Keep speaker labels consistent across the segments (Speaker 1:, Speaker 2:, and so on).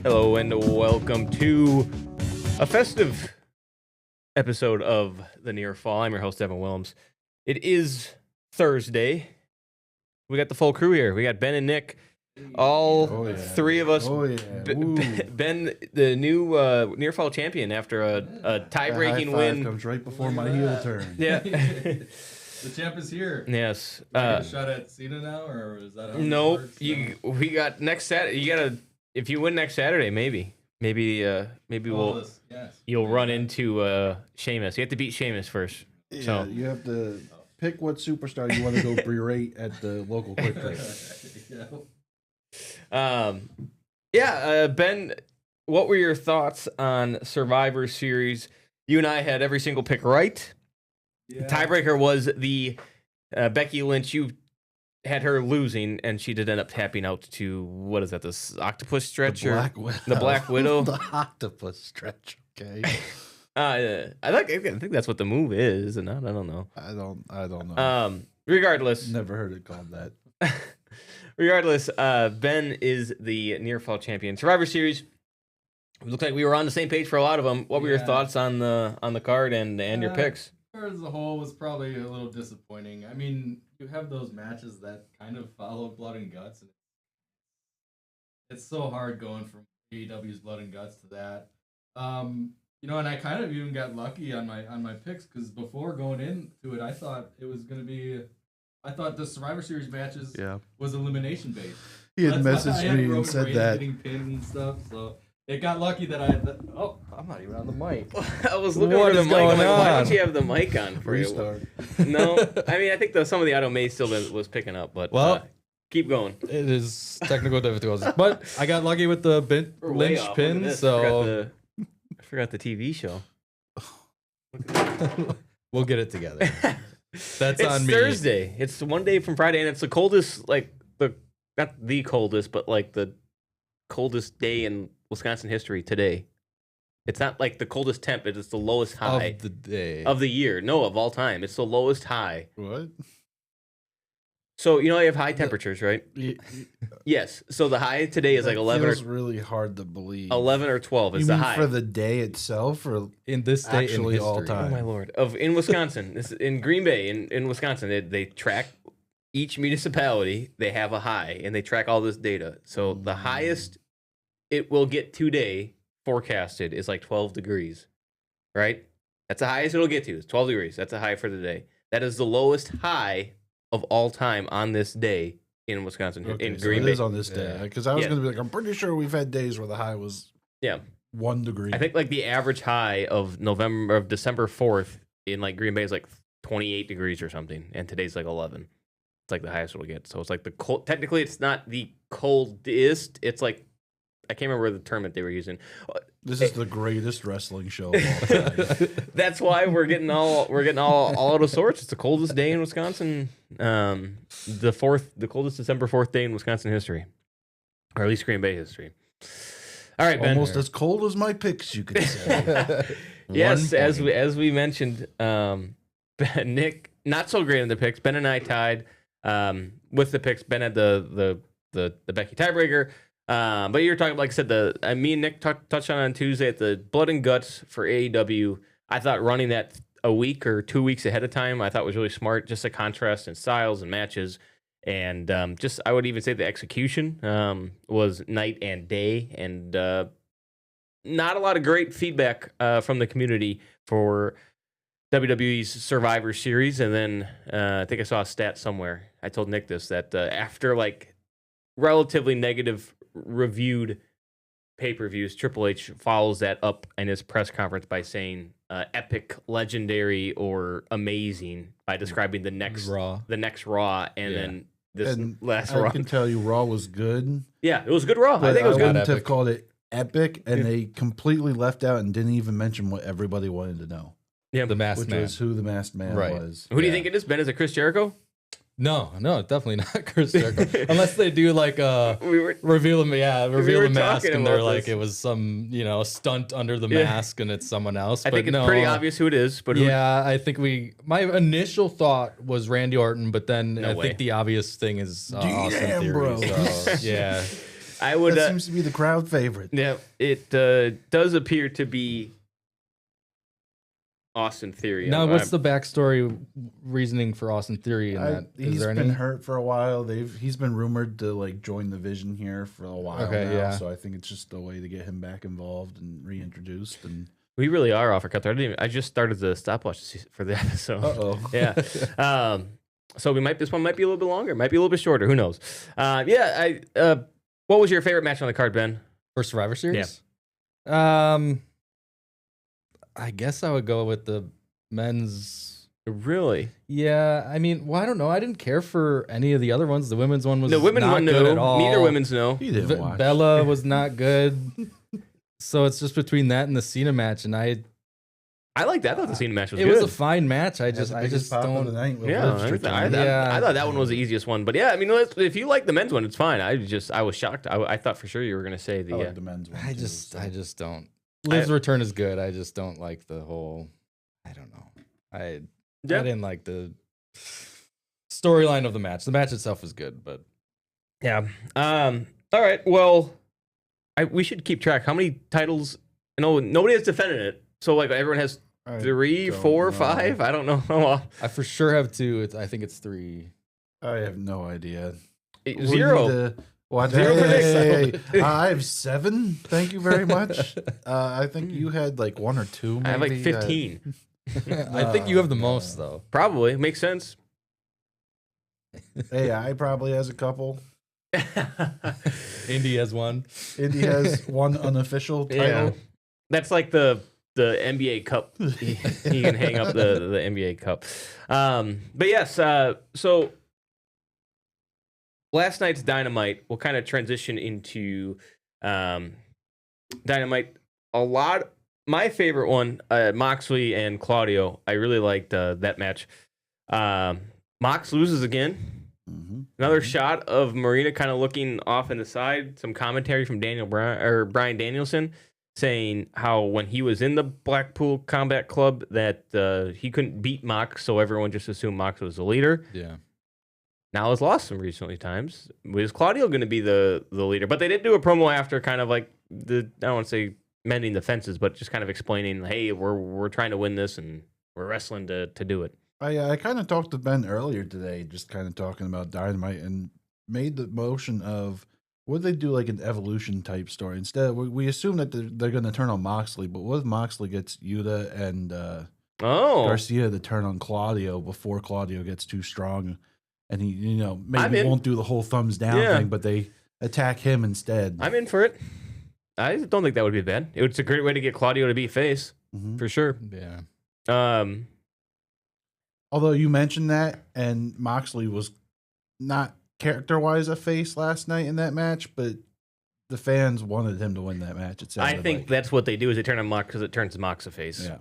Speaker 1: Hello and welcome to a festive episode of The Near Fall. I'm your host, Evan Willems. It is Thursday. We got the full crew here. We got Ben and Nick. All three of us. Ben, the new Near Fall champion after a tie-breaking win.
Speaker 2: Comes right before my heel turn.
Speaker 1: Yeah.
Speaker 3: The champ is here.
Speaker 1: Yes.
Speaker 3: Get a shot at Cena now, or is that how it
Speaker 1: Nope.
Speaker 3: works?
Speaker 1: We got next Saturday. You gotta. If you win next Saturday, maybe we'll.
Speaker 3: Yes.
Speaker 1: You'll run into Sheamus. You have to beat Sheamus first.
Speaker 2: Yeah,
Speaker 1: So
Speaker 2: you have to pick what superstar you want to go berate at the local quick trip.
Speaker 1: Ben, what were your thoughts on Survivor Series? You and I had every single pick right.
Speaker 3: Yeah.
Speaker 1: Tiebreaker was the Becky Lynch. You had her losing, and she did end up tapping out to, what is that, this octopus stretch? The Black Widow?
Speaker 2: The octopus stretch, okay.
Speaker 1: I think that's what the move is, and I don't know.
Speaker 2: I don't know.
Speaker 1: Regardless.
Speaker 2: Never heard it called that.
Speaker 1: Regardless, Ben is the Near Fall champion. Survivor Series. It looked like we were on the same page for a lot of them. What were your thoughts on the card and your picks?
Speaker 3: As a whole, was probably a little disappointing. I mean, you have those matches that kind of follow Blood and Guts, and it's so hard going from AEW's Blood and Guts to that. And I kind of even got lucky on my picks because before going into it, I thought it was going to be. I thought the Survivor Series matches was elimination based.
Speaker 2: He had
Speaker 3: That's why I
Speaker 2: messaged
Speaker 3: had
Speaker 2: me and
Speaker 3: Roman
Speaker 2: said
Speaker 3: Reigns
Speaker 2: that.
Speaker 3: getting pinned and stuff, so it got lucky that I had that. Oh, I'm not even on the mic.
Speaker 1: I was looking
Speaker 4: What
Speaker 1: for the
Speaker 4: is
Speaker 1: mic. I'm like,
Speaker 4: going
Speaker 1: why
Speaker 4: on?
Speaker 1: don't you have the mic on for you?
Speaker 2: Restart.
Speaker 1: No, I mean I think some of the auto may still was picking up, but
Speaker 4: Well,
Speaker 1: keep going.
Speaker 4: it is technical difficulties, but I got lucky with the
Speaker 1: We're way
Speaker 4: Lynch
Speaker 1: off. Look at
Speaker 4: pin,
Speaker 1: this.
Speaker 4: so
Speaker 1: I forgot the TV show.
Speaker 4: we'll get it together. That's
Speaker 1: It's
Speaker 4: on me.
Speaker 1: Thursday. It's one day from Friday, and it's the coldest, not the coldest, but like the coldest day in Wisconsin history today. It's not like the coldest temp, it's the lowest high
Speaker 4: Of the day.
Speaker 1: of the year. No, of all time. It's the lowest high.
Speaker 2: What?
Speaker 1: So, you have high temperatures, right? Yes. So the high today is like 11
Speaker 2: feels really hard to believe.
Speaker 1: 11 or 12 is
Speaker 2: You
Speaker 1: the
Speaker 2: mean
Speaker 1: high.
Speaker 2: for the day itself, or
Speaker 4: in this day
Speaker 2: actually
Speaker 4: in
Speaker 2: all
Speaker 4: history.
Speaker 2: time?
Speaker 1: Oh my lord! In Wisconsin, this is in Green Bay, in Wisconsin, they track each municipality. They have a high, and they track all this data. So the highest it will get today forecasted is like 12 degrees, right? That's the highest it'll get to. Is 12 degrees. That's a high for the day. That is the lowest high of all time on this day in Wisconsin,
Speaker 2: Okay,
Speaker 1: in
Speaker 2: so
Speaker 1: Green
Speaker 2: it
Speaker 1: Bay.
Speaker 2: is on this day, because I was
Speaker 1: Yeah.
Speaker 2: going to be like, I'm pretty sure we've had days where the high was 1 degree.
Speaker 1: I think like the average high of December 4th in like Green Bay is like 28 degrees or something, and today's like 11. It's like the highest it'll get. So it's like the cold. Technically, it's not the coldest. It's like I can't remember the term that they were using.
Speaker 2: This is the greatest wrestling show of all time.
Speaker 1: That's why we're getting all out of sorts. It's the coldest day in Wisconsin. The coldest December 4th day in Wisconsin history, or at least Green Bay history. All right, Ben.
Speaker 2: Almost as cold as my picks, you could say.
Speaker 1: Yes,
Speaker 4: 1
Speaker 1: as
Speaker 4: point.
Speaker 1: we mentioned, Nick not so great in the picks. Ben and I tied with the picks. Ben had the Becky tiebreaker. But you're talking, like I said, me and Nick touched on Tuesday at the Blood and Guts for AEW. I thought running that a week or 2 weeks ahead of time, I thought was really smart. Just a contrast in styles and matches, and I would even say the execution was night and day, and not a lot of great feedback from the community for WWE's Survivor Series. And then I think I saw a stat somewhere. I told Nick this, that after like relatively negative reviewed pay-per-views, Triple H follows that up in his press conference by saying epic, legendary, or amazing by describing the next
Speaker 4: Raw.
Speaker 1: and
Speaker 4: Yeah.
Speaker 1: then this
Speaker 2: And
Speaker 1: last
Speaker 2: I
Speaker 1: Raw.
Speaker 2: can tell you Raw was good.
Speaker 1: Yeah, it was a good Raw. I
Speaker 2: But
Speaker 1: think it was good.
Speaker 2: wouldn't have
Speaker 4: epic.
Speaker 2: called it epic, and they completely left out and didn't even mention what everybody wanted to know,
Speaker 1: Yeah.
Speaker 4: The masked
Speaker 2: which
Speaker 4: man.
Speaker 2: was who the masked man
Speaker 4: Right.
Speaker 2: was.
Speaker 1: Who do you
Speaker 4: Yeah.
Speaker 1: think it is, Ben? Is it Chris Jericho?
Speaker 4: No, definitely not Chris Jericho. Unless they do like
Speaker 1: We were
Speaker 4: reveal the
Speaker 1: were
Speaker 4: mask,
Speaker 1: talking
Speaker 4: and they're
Speaker 1: about
Speaker 4: like
Speaker 1: this.
Speaker 4: it was some stunt under the
Speaker 1: Yeah.
Speaker 4: mask, and it's someone else.
Speaker 1: I
Speaker 4: but
Speaker 1: think it's
Speaker 4: no,
Speaker 1: pretty obvious who it is, but who-
Speaker 4: Yeah, I think my initial thought was Randy Orton, but then
Speaker 1: No
Speaker 4: I
Speaker 1: way.
Speaker 4: think the obvious thing is Austin
Speaker 2: Damn,
Speaker 4: Theory.
Speaker 2: bro.
Speaker 4: So, yeah,
Speaker 1: I would.
Speaker 2: That seems to be the crowd favorite.
Speaker 1: Yeah, it does appear to be Austin Theory.
Speaker 4: Now, what's the backstory reasoning for Austin Theory in that? Is
Speaker 2: He's
Speaker 4: there
Speaker 2: been
Speaker 4: any?
Speaker 2: hurt for a while. He's been rumored to like join the Vision here for a while
Speaker 4: Okay,
Speaker 2: now.
Speaker 4: yeah.
Speaker 2: So I think it's just a way to get him back involved and reintroduced. And
Speaker 1: We really are off our cut there. I just started the stopwatch for the episode.
Speaker 2: oh,
Speaker 1: Yeah. So this one might be a little bit longer, might be a little bit shorter. Who knows? What was your favorite match on the card, Ben?
Speaker 4: For Survivor Series? I guess I would go with the men's.
Speaker 1: Really?
Speaker 4: Yeah, I mean, well, I don't know. I didn't care for any of the other ones. The women's one was
Speaker 1: The women
Speaker 4: not
Speaker 1: one,
Speaker 4: good
Speaker 1: no.
Speaker 4: at all.
Speaker 1: Neither women's no.
Speaker 2: he didn't watch.
Speaker 4: Bella was not good. So it's just between that and the Cena match, and I
Speaker 1: like that. I thought the Cena match was
Speaker 4: it
Speaker 1: good.
Speaker 4: was a fine match. I
Speaker 2: Had the
Speaker 4: just
Speaker 2: biggest pop of the
Speaker 4: don't.
Speaker 2: night with
Speaker 1: Yeah,
Speaker 2: Liv
Speaker 1: I
Speaker 2: Stricklin.
Speaker 1: thought that one was the easiest one. But yeah, I mean, if you like the men's one, it's fine. I was shocked. I thought for sure you were gonna say
Speaker 2: I
Speaker 1: the.
Speaker 2: like the men's one.
Speaker 4: I
Speaker 2: too,
Speaker 4: just
Speaker 2: so.
Speaker 4: I just don't. Liv's return is good. I just don't like the whole. I don't know. I didn't like the storyline of the match. The match itself was good, but
Speaker 1: Yeah. All right. Well, we should keep track. How many titles? No, nobody has defended it. So like everyone has
Speaker 2: I
Speaker 1: 3,
Speaker 2: don't
Speaker 1: 4,
Speaker 2: know.
Speaker 1: 5. I don't know.
Speaker 4: I for sure have two. I think it's 3.
Speaker 2: I have no idea. We
Speaker 1: 0.
Speaker 2: need to- What?
Speaker 1: Zero for
Speaker 2: Hey,
Speaker 1: Nick.
Speaker 2: I have 7. Thank you very much. I think you had like 1 or 2. Maybe.
Speaker 1: I have like 15.
Speaker 4: I think you have the most though.
Speaker 1: Probably makes sense.
Speaker 2: AI probably has a couple.
Speaker 4: Indy has one.
Speaker 2: Indy has 1 unofficial
Speaker 1: Yeah.
Speaker 2: title.
Speaker 1: That's like the NBA Cup. He can hang up the NBA Cup. But yes, so last night's Dynamite will kind of transition into Dynamite. My favorite one, Moxley and Claudio. I really liked that match. Mox loses again.
Speaker 2: Mhm.
Speaker 1: Another shot of Marina kind of looking off in the side. Some commentary from Brian Danielson saying how when he was in the Blackpool Combat Club that he couldn't beat Mox, so everyone just assumed Mox was the leader.
Speaker 4: Yeah.
Speaker 1: Now has lost some recently times. Was Claudio going to be the leader? But they did do a promo after, kind of like I don't want to say mending the fences, but just kind of explaining, hey, we're trying to win this and we're wrestling to do it.
Speaker 2: I kind of talked to Ben earlier today, just kind of talking about Dynamite, and made the motion of would they do like an evolution type story instead? We assume that they're going to turn on Moxley, but what if Moxley gets Yuta and Garcia to turn on Claudio before Claudio gets too strong, and he maybe won't do the whole thumbs down thing, but they attack him instead.
Speaker 1: I'm in for it. I don't think that would be bad. It's a great way to get Claudio to beat face
Speaker 2: Mhm.
Speaker 1: for sure.
Speaker 4: Yeah.
Speaker 2: Although you mentioned that, and Moxley was not character-wise a face last night in that match, but the fans wanted him to win that match. It
Speaker 1: I
Speaker 2: sounded
Speaker 1: think
Speaker 2: like.
Speaker 1: that's what they do is they turn on Mox because it turns Mox a face.
Speaker 2: Yeah.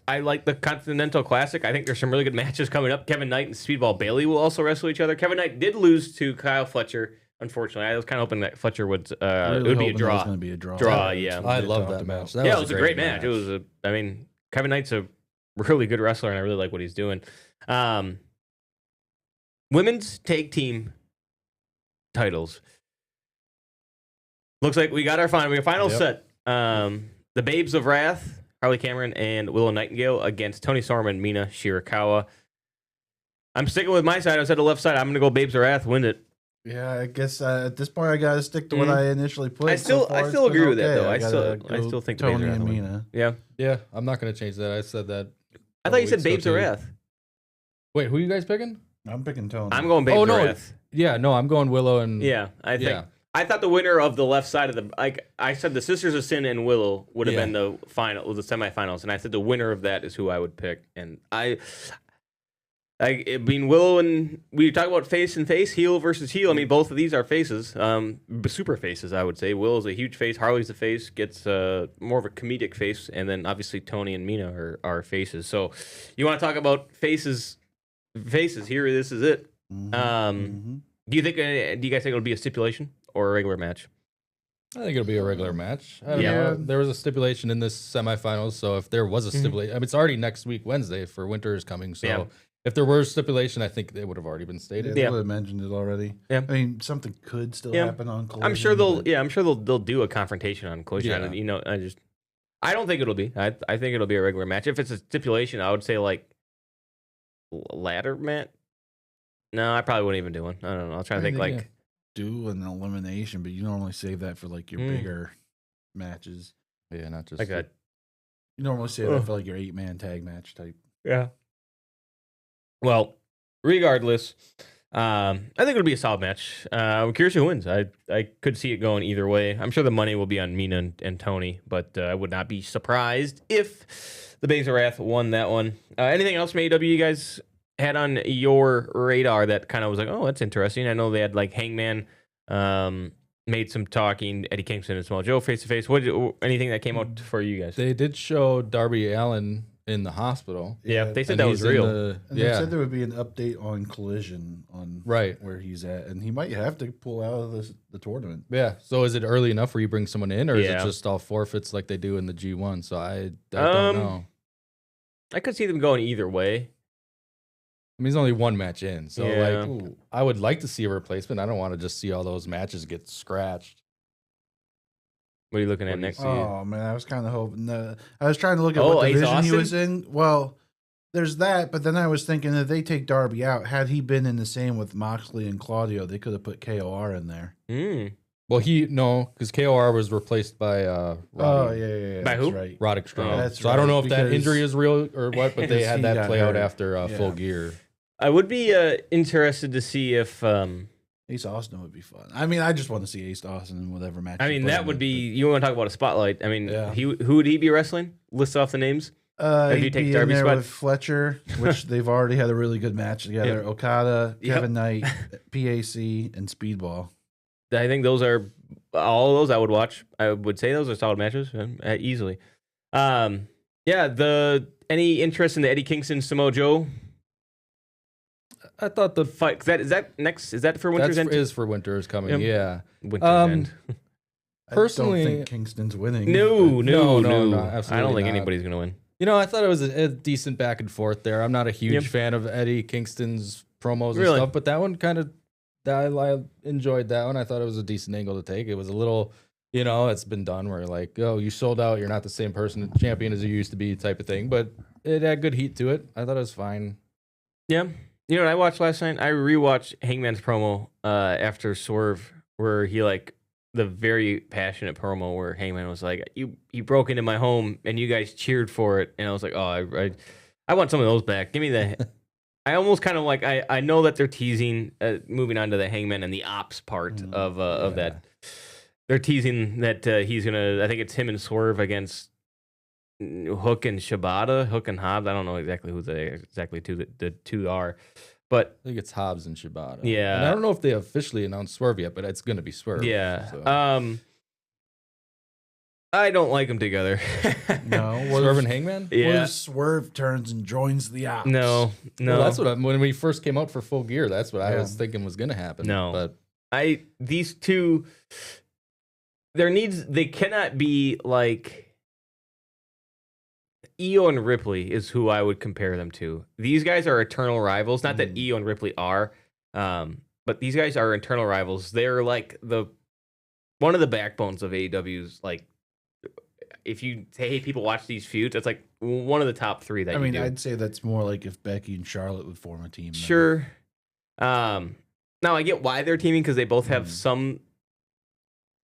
Speaker 1: I like the Continental Classic. I think there's some really good matches coming up. Kevin Knight and Speedball Bailey will also wrestle each other. Kevin Knight did lose to Kyle Fletcher, unfortunately. I was kind of hoping that Fletcher would it would be a draw.
Speaker 2: It was going to be a draw.
Speaker 1: Draw, yeah.
Speaker 4: I love
Speaker 2: talked
Speaker 4: that
Speaker 2: about.
Speaker 4: match. That
Speaker 1: It was a great match. It was Kevin Knight's a really good wrestler, and I really like what he's doing. Women's tag team titles. Looks like we got our final set. The Babes of Wrath, Harley Cameron and Willow Nightingale against Tony Storm and Mina Shirakawa. I'm sticking with my side. I said the left side. I'm going to go Babes of Wrath, win it.
Speaker 2: Yeah, I guess at this point I got to stick to what I initially put.
Speaker 1: I still agree with that, though. I
Speaker 2: gotta
Speaker 1: still think the
Speaker 2: Tony
Speaker 1: Babes of
Speaker 2: and
Speaker 1: Wrath.
Speaker 2: Mina.
Speaker 1: Yeah.
Speaker 4: Yeah, I'm not going to change that. I said that.
Speaker 1: I thought you said
Speaker 4: weeks ago,
Speaker 1: Babes of
Speaker 4: too.
Speaker 1: Wrath.
Speaker 4: Wait, who are you guys picking?
Speaker 2: I'm picking Tony.
Speaker 1: I'm going Babes
Speaker 4: Oh, no.
Speaker 1: of Wrath.
Speaker 4: Yeah, no, I'm going Willow and
Speaker 1: Yeah, I think.
Speaker 4: Yeah.
Speaker 1: I thought the winner of the left side of the I said the Sisters of Sin and Willow would have
Speaker 4: Yeah.
Speaker 1: been the semifinals, and I said the winner of that is who I would pick. And I mean Willow and we talk about face and face, heel versus heel. I mean both of these are faces, super faces I would say. Willow's a huge face, Harley's a face, gets more of a comedic face, and then obviously Tony and Mina are faces. So you want to talk about faces? Here, this is it.
Speaker 2: Mhm.
Speaker 1: Do you guys think it'll be a stipulation or a regular match?
Speaker 4: I think it'll be a regular match. I don't
Speaker 1: Yeah.
Speaker 4: know. There was a stipulation in this semifinals, so if there was a stipulation, I mean, it's already next week, Wednesday, for Winter is Coming. So
Speaker 1: Yeah.
Speaker 4: If there were stipulation, I think they would have already been
Speaker 2: Yeah,
Speaker 4: stated.
Speaker 2: they
Speaker 1: Yeah.
Speaker 2: would have mentioned it already.
Speaker 1: Yeah.
Speaker 2: I mean, something could still
Speaker 1: Yeah.
Speaker 2: happen on Collision.
Speaker 1: I'm sure they'll.
Speaker 2: but-
Speaker 1: Yeah, I'm sure they'll do a confrontation on Collision.
Speaker 4: Yeah.
Speaker 1: And, you know, I don't think it'll be. I think it'll be a regular match. If it's a stipulation, I would say like ladder match. No, I probably wouldn't even do one. I don't know. I'll try to
Speaker 2: I
Speaker 1: think
Speaker 2: think,
Speaker 1: like
Speaker 2: do an elimination, but you normally save that for like your
Speaker 1: Mm.
Speaker 2: bigger matches.
Speaker 4: Yeah, not just
Speaker 1: like a
Speaker 2: You normally save that for like your 8-man tag match type.
Speaker 1: yeah. Well, regardless, I think it'll be a solid match. I'm curious who wins. I could see it going either way. I'm sure the money will be on Mina and Tony, but I would not be surprised if the Babes of Wrath won that one. Anything else from AEW you guys had on your radar that kind of was like, oh, that's interesting? I know they had like Hangman made some talking, Eddie Kingston and Samoa Joe face to face. What anything that came out for you guys?
Speaker 4: they did show Darby Allin in the hospital.
Speaker 1: Yeah, they said
Speaker 4: and
Speaker 1: that was
Speaker 4: he's in
Speaker 1: real.
Speaker 2: And they
Speaker 4: yeah,
Speaker 2: said there would be an update on Collision on
Speaker 4: right.
Speaker 2: where he's at, and he might have to pull out of the tournament.
Speaker 4: Yeah. So is it early enough where you bring someone in, or is
Speaker 1: Yeah.
Speaker 4: it just all forfeits like they do in the G1? So I don't know.
Speaker 1: I could see them going either way.
Speaker 4: I mean, he's only one match in, so
Speaker 1: Yeah.
Speaker 4: like, I would like to see a replacement. I don't want to just see all those matches get scratched.
Speaker 1: What are you looking
Speaker 4: What
Speaker 1: at
Speaker 4: do you
Speaker 1: next?
Speaker 4: see?
Speaker 2: Oh man, I was kind of hoping. I was trying to look at
Speaker 1: Oh,
Speaker 2: what
Speaker 1: Ace
Speaker 2: division he
Speaker 1: Austin?
Speaker 2: was in. Well, there's that, but then I was thinking if they take Darby out, had he been in the same with Moxley and Claudio, they could have put KOR in there.
Speaker 1: Mm.
Speaker 4: Well, because KOR was replaced by
Speaker 2: Oh
Speaker 4: Roddy,
Speaker 2: yeah.
Speaker 1: By
Speaker 2: That's
Speaker 1: who?
Speaker 2: right.
Speaker 4: Roddick Strong.
Speaker 1: Oh,
Speaker 2: that's
Speaker 4: so I don't
Speaker 2: right,
Speaker 4: know if that
Speaker 2: because-
Speaker 4: injury is real or what, but they
Speaker 2: Because
Speaker 4: had
Speaker 2: he
Speaker 4: that
Speaker 2: got
Speaker 4: play out
Speaker 2: hurt.
Speaker 4: after Full
Speaker 2: Yeah.
Speaker 4: Gear.
Speaker 1: I would be interested to see if.
Speaker 2: Ace Austin would be fun. I mean, I just want to see Ace Austin in whatever match.
Speaker 1: I
Speaker 2: you
Speaker 1: mean,
Speaker 2: put
Speaker 1: that
Speaker 2: him
Speaker 1: would
Speaker 2: in,
Speaker 1: be. You want to talk about a spotlight? I mean,
Speaker 2: Yeah.
Speaker 1: who would he be wrestling? List off the names.
Speaker 2: but,
Speaker 1: if you
Speaker 2: he'd
Speaker 1: take
Speaker 2: be in
Speaker 1: Darby's
Speaker 2: there
Speaker 1: spot.
Speaker 2: with Fletcher, which they've already had a really good match together. Okada,
Speaker 1: Yep.
Speaker 2: Kevin Knight, PAC, and Speedball.
Speaker 1: I think those are all of those I would watch. I would say those are solid matches easily. Yeah. Any interest in the Eddie Kingston Samoa Joe
Speaker 4: I thought the
Speaker 1: fight? Is that next? Is that for Winter's
Speaker 4: that's
Speaker 1: End?
Speaker 4: is for Winter's coming.
Speaker 1: Yep.
Speaker 4: Yeah.
Speaker 1: Winter's End.
Speaker 4: Personally-
Speaker 2: I don't think Kingston's winning.
Speaker 1: No,
Speaker 4: No,
Speaker 1: no. I
Speaker 4: absolutely
Speaker 1: don't think
Speaker 4: not.
Speaker 1: anybody's gonna win.
Speaker 4: You know, I thought it was a decent back and forth there. I'm not a huge
Speaker 1: Yep.
Speaker 4: fan of Eddie Kingston's promos and
Speaker 1: Really?
Speaker 4: stuff, but that one kind of, I enjoyed that one. I thought it was a decent angle to take. It was a little, it's been done where like, oh, you sold out, you're not the same person, champion as you used to be type of thing, but it had good heat to it. I thought it was fine.
Speaker 1: Yeah. You know what I watched last night? I rewatched Hangman's promo after Swerve, where he like the very passionate promo where Hangman was like, "You broke into my home and you guys cheered for it," and I was like, "Oh, I want some of those back. Give me the." I almost kind of like I know that they're teasing moving on to the Hangman and the ops part of that. They're teasing that he's gonna. I think it's him and Swerve against Hook and Shibata, Hook and Hobbs. I don't know exactly who the two are, but
Speaker 4: I think it's Hobbs and Shibata.
Speaker 1: Yeah.
Speaker 4: And I don't know if they officially announced Swerve yet, but it's going to be Swerve.
Speaker 1: yeah.
Speaker 4: so.
Speaker 1: I don't like them together.
Speaker 2: No,
Speaker 4: Swerve and Hangman?
Speaker 2: What
Speaker 1: Yeah.
Speaker 2: if Swerve turns and joins the ops?
Speaker 1: No.
Speaker 4: Well, that's what when we first came out for Full Gear, that's what I
Speaker 2: Yeah.
Speaker 4: was thinking was going to happen.
Speaker 1: No.
Speaker 4: But
Speaker 1: These two they cannot be like Io and Ripley is who I would compare them to. These guys are eternal rivals. Not that Io and Ripley are, but these guys are eternal rivals. They're like one of the backbones of AEW's. Like, if you say, "Hey, people watch these feuds," it's like one of the top three that
Speaker 2: I mean,
Speaker 1: you do.
Speaker 2: I'd say that's more like if Becky and Charlotte would form a team. then.
Speaker 1: Sure. Now I get why they're teaming because they both have some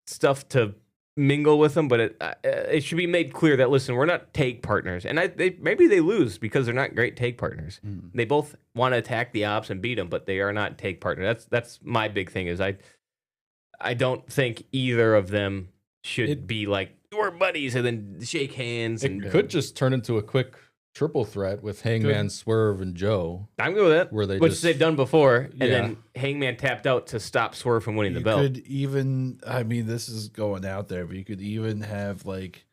Speaker 1: stuff to mingle with them, but it should be made clear that listen, we're not tag partners, and maybe they lose because they're not great tag partners. They both want to attack the ops and beat them, but they are not tag partners. That's my big thing. Is I don't think either of them should be like we're buddies and then shake hands.
Speaker 4: it
Speaker 1: And
Speaker 4: could just turn into a quick triple threat with Hangman, Swerve, and Joe.
Speaker 1: I'm good with that.
Speaker 4: Where they
Speaker 1: which
Speaker 4: just-
Speaker 1: they've done before, and
Speaker 4: Yeah.
Speaker 1: then Hangman tapped out to stop Swerve from winning the
Speaker 2: You
Speaker 1: belt.
Speaker 2: could even, I mean, this is going out there, but you could even have like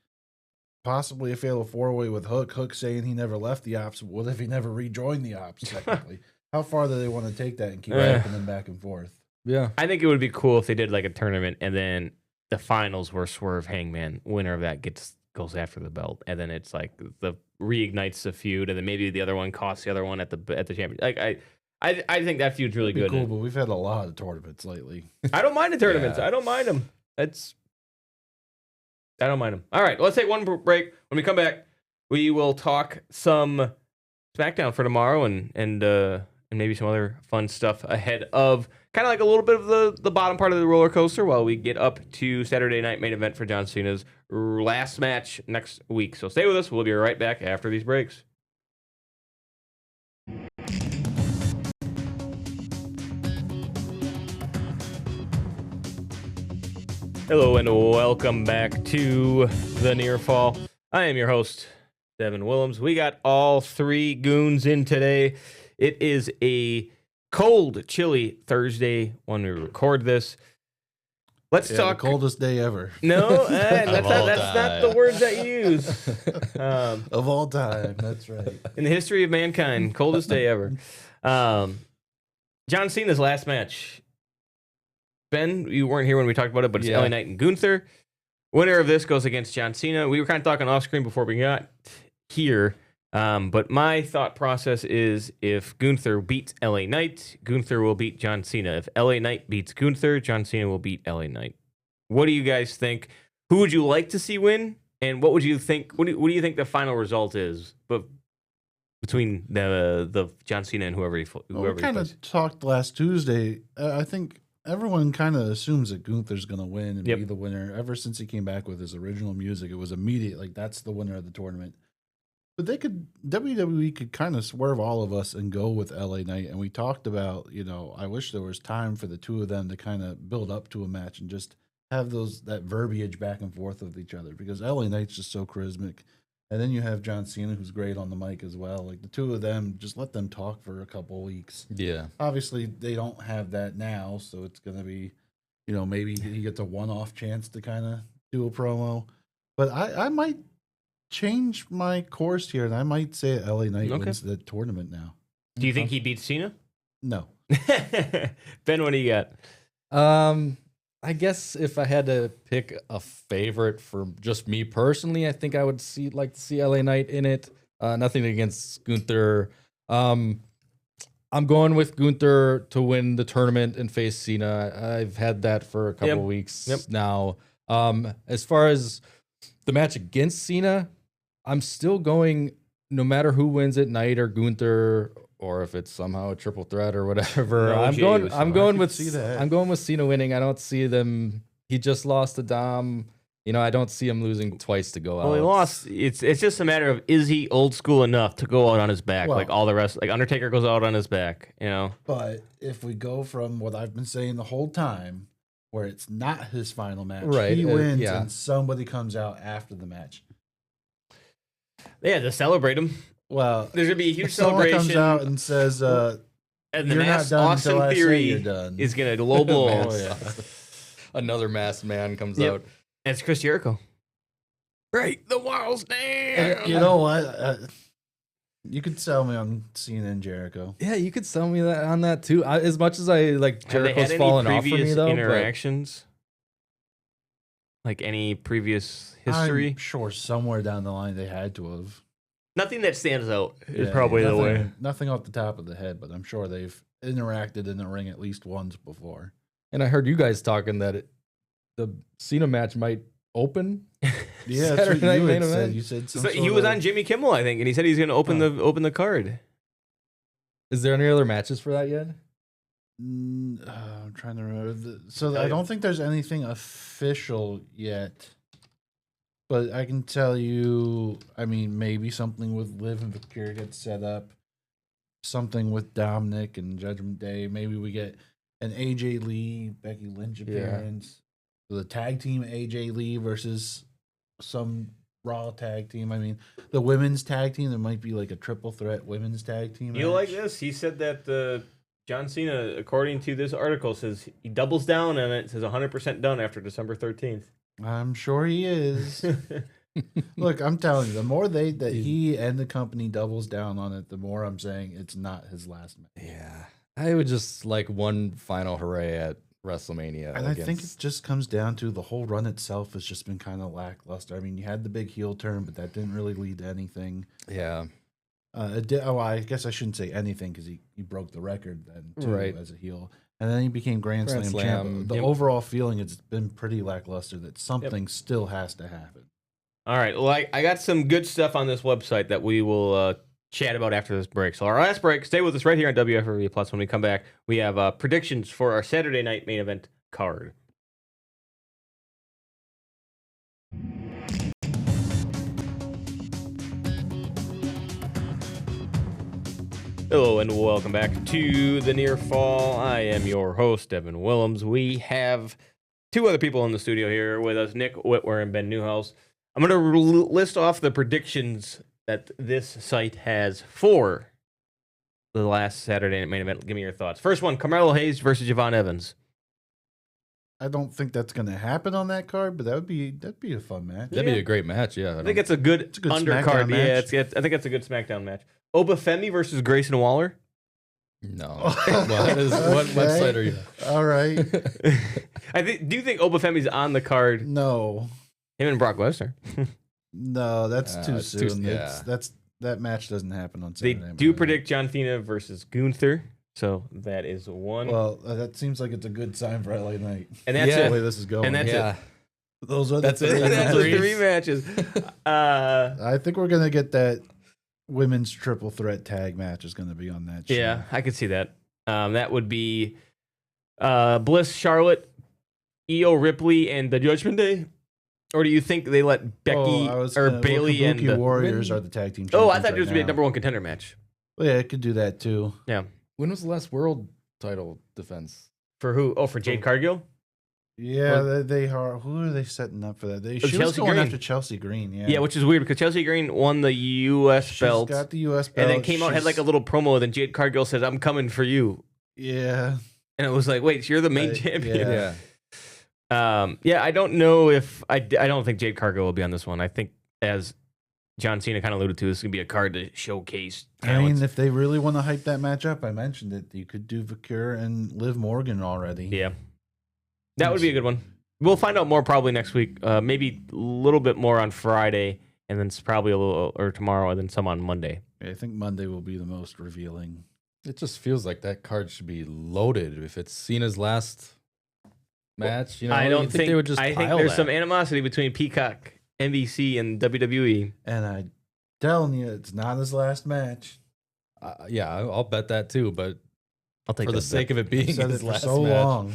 Speaker 2: possibly a fatal 4-way with Hook. Hook saying he never left the ops. What if he never rejoined the ops? Technically, how far do they want to take that and keep wrapping them back and forth?
Speaker 4: Yeah.
Speaker 1: I think it would be cool if they did like a tournament and then the finals were Swerve Hangman. Winner of that goes after the belt, and then it's like the reignites the feud, and then maybe the other one costs the other one at the championship. Like I think that feud's really
Speaker 2: It'd be
Speaker 1: good.
Speaker 2: cool, but we've had a lot of tournaments lately.
Speaker 1: I don't mind the tournaments.
Speaker 4: Yeah.
Speaker 1: I don't mind them. I don't mind them. All right, let's take one break. When we come back, we will talk some SmackDown for tomorrow and maybe some other fun stuff ahead of kind of like a little bit of the bottom part of the roller coaster while we get up to Saturday night main event for John Cena's last match next week. So stay with us. We'll be right back after these breaks. Hello and welcome back to the Near Fall. I am your host, Devin Willems. We got all three goons in today. It is a cold, chilly Thursday when we record this. Let's talk.
Speaker 2: The coldest day ever.
Speaker 1: No, that's not the words that you use.
Speaker 2: Of all time. That's right.
Speaker 1: In the history of mankind, coldest day ever. John Cena's last match. Ben, you weren't here when we talked about it, but it's LA Knight and Gunther. Winner of this goes against John Cena. We were kind of talking off screen before we got here. But my thought process is if Gunther beats LA Knight, Gunther will beat John Cena. If LA Knight beats Gunther, John Cena will beat LA Knight. What do you guys think? Who would you like to see win? And what would you think? What do you think the final result is? But between the John Cena and whoever he
Speaker 2: We kind of talked last Tuesday. I think everyone kind of assumes that Gunther's going to win and be the winner. Ever since he came back with his original music, it was immediate. Like, that's the winner of the tournament. But WWE could kind of swerve all of us and go with LA Knight. And we talked about, I wish there was time for the two of them to kind of build up to a match and just have that verbiage back and forth with each other, because LA Knight's just so charismatic. And then you have John Cena, who's great on the mic as well. Like, the two of them, just let them talk for a couple weeks.
Speaker 4: Yeah.
Speaker 2: Obviously, they don't have that now, so it's going to be, maybe he gets a one-off chance to kind of do a promo. But I might change my course here, and I might say LA Knight wins the tournament now.
Speaker 1: Do you think he beats Cena?
Speaker 2: No.
Speaker 1: Ben, what do you got?
Speaker 4: I guess if I had to pick a favorite for just me personally, I think I would like to see LA Knight in it. Nothing against Gunther. I'm going with Gunther to win the tournament and face Cena. I've had that for a couple weeks now. As far as the match against Cena, I'm still going, no matter who wins it, Knight or Gunther, or if it's somehow a triple threat or whatever. I'm going with Cena winning. I don't see them. He just lost to Dom. I don't see him losing twice to go out.
Speaker 1: Well, he lost. It's just a matter of, is he old school enough to go out on his back like all the rest? Like Undertaker goes out on his back,
Speaker 2: But if we go from what I've been saying the whole time, where it's not his final match,
Speaker 4: right?
Speaker 2: He wins, and somebody comes out after the match.
Speaker 1: Yeah, to celebrate him.
Speaker 2: Well,
Speaker 1: there's gonna be a huge
Speaker 2: someone
Speaker 1: celebration.
Speaker 2: Comes out and says,
Speaker 1: and the
Speaker 2: "You're not done
Speaker 1: Austin
Speaker 2: until I say
Speaker 1: Theory
Speaker 2: you're done."
Speaker 1: is gonna low blow.
Speaker 4: Another masked man comes out.
Speaker 1: And it's Chris Jericho. Break the walls down.
Speaker 2: You know what? You could sell me on Cena and Jericho.
Speaker 4: Yeah, you could sell me on that too. As much as I like Jericho's fallen off for me, though.
Speaker 1: Interactions, like any previous history.
Speaker 2: I'm sure somewhere down the line they had to have.
Speaker 1: Nothing that stands out is probably the way.
Speaker 2: Nothing off the top of the head, but I'm sure they've interacted in the ring at least once before.
Speaker 4: And I heard you guys talking that the Cena match might open.
Speaker 2: Yeah, that's what you had said. You said
Speaker 1: he was on Jimmy Kimmel, I think, and he said he's going to open the card.
Speaker 4: Is there any other matches for that yet?
Speaker 2: I'm trying to remember. I don't think there's anything official yet. But I can tell you, maybe something with Liv and Victoria gets set up. Something with Dominic and Judgment Day. Maybe we get an AJ Lee, Becky Lynch appearance. The tag team AJ Lee versus some Raw tag team. The women's tag team, there might be like a triple threat women's tag team.
Speaker 1: You like this? He said that John Cena, according to this article, says he doubles down on it. It says 100% done after December 13th.
Speaker 2: I'm sure he is. Look, I'm telling you, the more he and the company doubles down on it, the more I'm saying it's not his last match.
Speaker 4: Yeah. I would just like one final hooray at WrestleMania.
Speaker 2: And I think it just comes down to the whole run itself has just been kind of lackluster. I mean, you had the big heel turn, but that didn't really lead to anything.
Speaker 4: yeah.
Speaker 2: I guess I shouldn't say anything because he broke the record then too
Speaker 4: Right.
Speaker 2: as a heel, and then he became Grand Slam
Speaker 4: Slam,
Speaker 2: champ. The
Speaker 1: yep.
Speaker 2: overall feeling has been pretty lackluster. That something still has to happen.
Speaker 1: All right. Well, I got some good stuff on this website that we will chat about after this break. So our last break, stay with us right here on WFRV Plus. When we come back, we have predictions for our Saturday night main event card. Hello and welcome back to the Near Fall. I am your host, Evan Willems. We have two other people in the studio here with us, Nick Whitwer and Ben Newhouse. I'm going to list off the predictions that this site has for the last Saturday night main event. Give me your thoughts. First one, Carmelo Hayes versus Javon Evans.
Speaker 2: I don't think that's going to happen on that card, but that'd be a fun match.
Speaker 4: That'd be a great match. Yeah.
Speaker 1: I think it's a good,
Speaker 2: a good
Speaker 1: undercard.
Speaker 2: SmackDown
Speaker 1: Yeah,
Speaker 2: match.
Speaker 1: I think it's a good SmackDown match. Obafemi versus Grayson Waller.
Speaker 4: no. What website are you?
Speaker 2: All right.
Speaker 1: Do you think Obafemi's on the card?
Speaker 2: No,
Speaker 1: Him and Brock Lesnar.
Speaker 2: no, that's too
Speaker 4: it's too-
Speaker 2: soon.
Speaker 4: yeah.
Speaker 2: That match doesn't happen on
Speaker 1: They
Speaker 2: Saturday.
Speaker 1: do
Speaker 2: morning.
Speaker 1: predict John Cena versus Gunther. So that is one.
Speaker 2: Well, that seems like it's a good sign for LA Knight.
Speaker 1: and that's
Speaker 2: The
Speaker 4: Yeah.
Speaker 2: way
Speaker 1: it.
Speaker 2: this is going.
Speaker 1: And that's
Speaker 4: Yeah.
Speaker 2: Those are
Speaker 4: That's
Speaker 2: the
Speaker 4: it.
Speaker 2: three
Speaker 1: That's the
Speaker 2: matches.
Speaker 1: three matches.
Speaker 2: I think we're gonna get that women's triple threat tag match is gonna be on that show.
Speaker 1: Yeah, I could see that. That would be Bliss, Charlotte, Io Ripley, and the Judgment Day. Or do you think they let Becky or Bailey and
Speaker 2: Kabuki Warriors are the tag team.
Speaker 1: Oh, I
Speaker 2: champions
Speaker 1: thought it was
Speaker 2: right
Speaker 1: be a
Speaker 2: now.
Speaker 1: number one contender match.
Speaker 2: Well, yeah, it could do that too.
Speaker 1: Yeah.
Speaker 4: When was the last world title defense?
Speaker 1: For who? Oh, for Jade Cargill.
Speaker 2: Yeah, they are. Who are they setting up for that? She was
Speaker 1: Chelsea
Speaker 2: going
Speaker 1: Green.
Speaker 2: after Chelsea Green. Yeah,
Speaker 1: Yeah, which is weird because Chelsea Green won the U.S.
Speaker 2: she's
Speaker 1: belt
Speaker 2: got the U.S. belt,
Speaker 1: and then came out and had like a little promo. And then Jade Cargill says, "I'm coming for you,"
Speaker 2: yeah.
Speaker 1: and it was like, "Wait, you're the main
Speaker 2: Uh,
Speaker 1: champion."
Speaker 2: Yeah.
Speaker 1: Yeah, I don't know if I don't think Jade Cargill will be on this one. I think, as John Cena kind of alluded to, this is gonna be a card to showcase
Speaker 2: I
Speaker 1: talents.
Speaker 2: mean, if they really want to hype that match up, I mentioned it. You could do Vakir and Liv Morgan already.
Speaker 1: Yeah, that would be a good one. We'll find out more probably next week. Maybe a little bit more on Friday, and then probably a little or tomorrow, and then some on Monday.
Speaker 2: I think Monday will be the most revealing.
Speaker 4: It just feels like that card should be loaded. If it's Cena's last match, you know,
Speaker 1: I don't
Speaker 4: you'd
Speaker 1: think
Speaker 4: they would just.
Speaker 1: I think
Speaker 4: pile
Speaker 1: there's
Speaker 4: that.
Speaker 1: some animosity between Peacock, NBC, and WWE.
Speaker 2: And I'm telling you, it's not his last match.
Speaker 4: Yeah, I'll bet that too. But
Speaker 1: I'll take
Speaker 4: for the sake of it being
Speaker 2: I've said
Speaker 4: his
Speaker 2: it for
Speaker 4: last
Speaker 2: so
Speaker 4: match,
Speaker 2: long.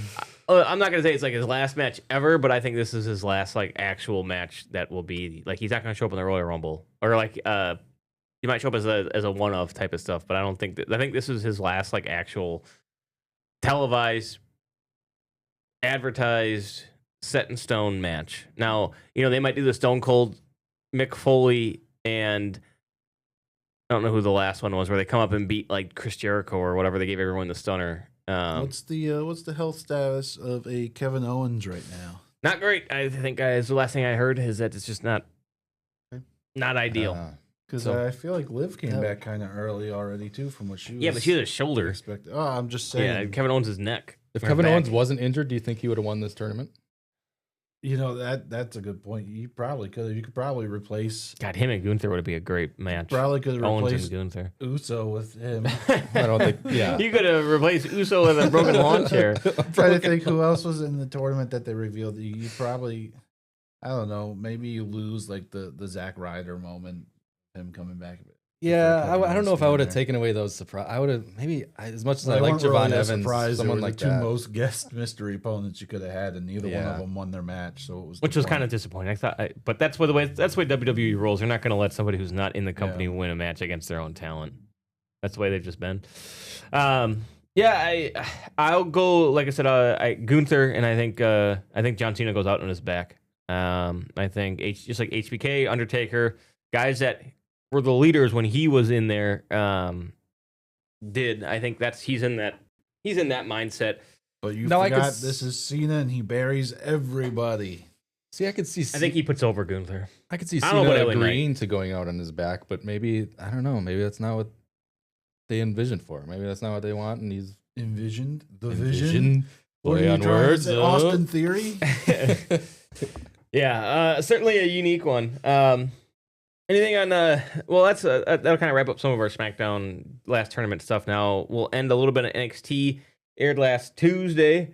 Speaker 1: I'm not gonna say it's like his last match ever, but I think this is his last like actual match that will be like he's not gonna show up in the Royal Rumble or like he might show up as a one of type of stuff, but I don't think I think this is his last like actual televised, advertised, set in stone match. Now they might do the Stone Cold, Mick Foley, and I don't know who the last one was where they come up and beat like Chris Jericho or whatever. They gave everyone the stunner.
Speaker 2: What's the health status of a Kevin Owens right now?
Speaker 1: Not great. I think the last thing I heard is that it's just not ideal.
Speaker 2: Because
Speaker 1: So-
Speaker 2: I feel like Liv came
Speaker 4: Yeah.
Speaker 2: back kind of early already too, from what she was.
Speaker 1: Yeah, but she has a shoulder.
Speaker 2: expected. Oh, I'm just
Speaker 1: Yeah,
Speaker 2: saying.
Speaker 1: Kevin Owens' neck.
Speaker 4: if
Speaker 1: or
Speaker 4: Kevin
Speaker 1: back.
Speaker 4: Owens wasn't injured, do you think he would have won this tournament?
Speaker 2: You know that's a good point. You probably could. You could probably replace.
Speaker 1: God, him and Gunther would be a great match.
Speaker 2: Probably could
Speaker 1: Owens
Speaker 2: replace
Speaker 1: and Gunther.
Speaker 2: Uso with him.
Speaker 4: I don't think. Yeah,
Speaker 1: You could have replaced Uso with a broken lawn chair.
Speaker 2: Trying to think who else was in the tournament that they revealed. You probably, I don't know. Maybe you lose like the Zack Ryder moment, him coming back.
Speaker 4: Yeah,
Speaker 2: Kevin
Speaker 4: I don't know
Speaker 2: Owens
Speaker 4: if I would have
Speaker 2: being there.
Speaker 4: taken away those surprise. I would have maybe as much as
Speaker 2: Well,
Speaker 4: I
Speaker 2: they
Speaker 4: like
Speaker 2: weren't
Speaker 4: Javon
Speaker 2: really a
Speaker 4: Evans,
Speaker 2: surprise. They
Speaker 4: someone
Speaker 2: were
Speaker 4: like
Speaker 2: the two
Speaker 4: that.
Speaker 2: most guest mystery opponents you could have had, and neither one
Speaker 4: Yeah.
Speaker 2: of them won their match. So it was,
Speaker 1: Which was kind of disappointing. I thought, but that's the way WWE rolls. They're not going to let somebody who's not in the company
Speaker 2: Yeah.
Speaker 1: win a match against their own talent. That's the way they've just been. Yeah, I'll go. Like I said, Gunther, and I think John Cena goes out on his back. I think just like HBK, Undertaker, guys that were the leaders when he was in there. I think he's in that mindset.
Speaker 2: But you
Speaker 4: No, I could
Speaker 2: forgot
Speaker 4: s-
Speaker 2: this is Cena, and he buries everybody.
Speaker 4: See, I could see.
Speaker 1: I think he puts over Gunther.
Speaker 4: I could see
Speaker 1: I don't know
Speaker 4: Cena
Speaker 1: about LA
Speaker 4: agreeing to going out on his back, but maybe I don't know. Maybe that's not what they envisioned for. Maybe that's not what they want, and he's
Speaker 2: Envisioned the vision.
Speaker 4: envisioned.
Speaker 2: What are
Speaker 4: Play
Speaker 2: you
Speaker 4: on
Speaker 2: trying to
Speaker 4: words,
Speaker 2: say,
Speaker 4: huh?
Speaker 2: Austin Theory?
Speaker 1: Yeah, certainly a unique one. Anything on? Well, that'll kind of wrap up some of our SmackDown last tournament stuff. Now we'll end a little bit of NXT. Aired last Tuesday.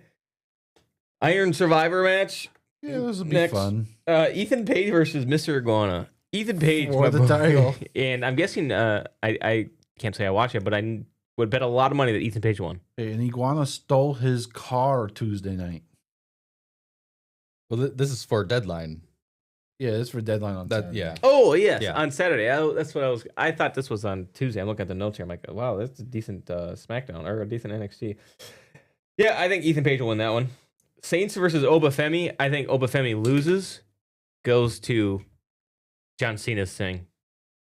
Speaker 1: Iron Survivor match.
Speaker 2: Yeah, this will be
Speaker 1: Next.
Speaker 2: fun.
Speaker 1: Ethan Page versus Mr. Iguana. Ethan Page
Speaker 2: For
Speaker 1: my
Speaker 2: the
Speaker 1: boy.
Speaker 2: title.
Speaker 1: And I'm guessing I can't say I watch it, but I would bet a lot of money that Ethan Page won.
Speaker 2: Hey, and Iguana stole his car Tuesday night.
Speaker 4: Well, this is for Deadline.
Speaker 2: Yeah, it's for deadline on
Speaker 4: That
Speaker 2: Saturday.
Speaker 4: yeah.
Speaker 1: Oh yes,
Speaker 4: Yeah.
Speaker 1: on Saturday. That's what I was. I thought this was on Tuesday. I'm looking at the notes here. I'm like, wow, that's a decent SmackDown or a decent NXT. Yeah, I think Ethan Page will win that one. Saints versus Obafemi. I think Obafemi loses. Goes to John Cena's thing.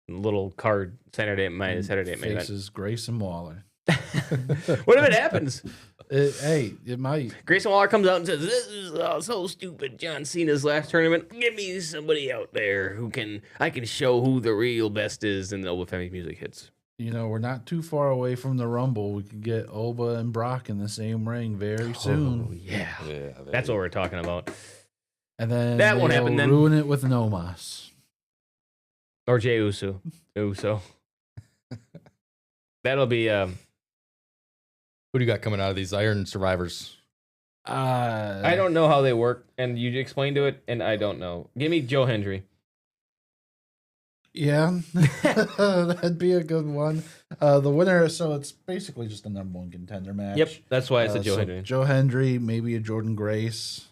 Speaker 1: Little card Saturday
Speaker 2: And
Speaker 1: main event.
Speaker 2: faces Grayson Waller.
Speaker 1: What if it happens?
Speaker 2: It might.
Speaker 1: Grayson Waller comes out and says, "This is so stupid. John Cena's last tournament. Give me somebody out there who I can show who the real best is." And the Obafemi music hits.
Speaker 2: You know, we're not too far away from the Rumble. We could get Oba and Brock in the same ring very soon.
Speaker 1: Oh yeah,
Speaker 4: Yeah,
Speaker 1: that's what we're talking about.
Speaker 2: And then
Speaker 1: That won't
Speaker 2: they'll
Speaker 1: happen then.
Speaker 2: ruin it with Nomos.
Speaker 1: Or Jey Uso. That'll be.
Speaker 4: Who do you got coming out of these Iron Survivors?
Speaker 1: I don't know how they work, and you explained to it, and I don't know. Give me Joe Hendry.
Speaker 2: Yeah, that'd be a good one. The winner, so it's basically just a number one contender match.
Speaker 1: Yep, that's why I said Joe
Speaker 2: so
Speaker 1: Hendry.
Speaker 2: Joe Hendry, maybe a Jordan Grace.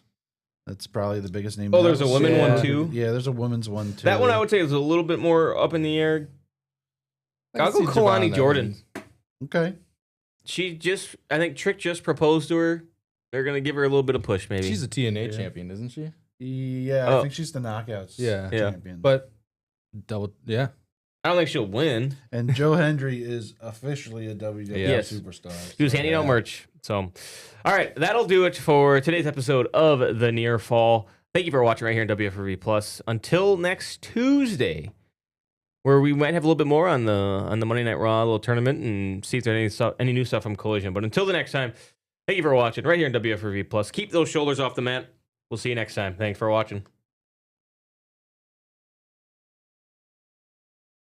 Speaker 2: That's probably the biggest name.
Speaker 1: Oh, there's a women
Speaker 2: Yeah.
Speaker 1: one too?
Speaker 2: Yeah, there's a women's one too.
Speaker 1: That one I would say is a little bit more up in the air.
Speaker 4: I
Speaker 1: I'll
Speaker 4: can
Speaker 1: go
Speaker 4: see
Speaker 1: Kalani
Speaker 4: Javon
Speaker 1: Jordan.
Speaker 4: Evans.
Speaker 2: Okay.
Speaker 1: I think Trick just proposed to her. They're gonna give her a little bit of push, maybe.
Speaker 4: She's a TNA
Speaker 2: Yeah.
Speaker 4: champion, isn't she?
Speaker 2: Yeah,
Speaker 1: Oh.
Speaker 2: I think she's the knockouts
Speaker 4: Yeah.
Speaker 1: Yeah.
Speaker 2: champion.
Speaker 4: But yeah.
Speaker 1: I don't think she'll win.
Speaker 2: And Joe Hendry is officially a WWE
Speaker 1: Yes.
Speaker 2: superstar.
Speaker 1: She was
Speaker 2: so-
Speaker 1: handing out merch. So, all right, that'll do it for today's episode of The Near Fall. Thank you for watching right here on WFRV Plus. Until next Tuesday, where we might have a little bit more on the Monday Night Raw little tournament and see if there's any new stuff from Collision. But until the next time, thank you for watching right here on WFRV Plus. Keep those shoulders off the mat. We'll see you next time. Thanks for watching.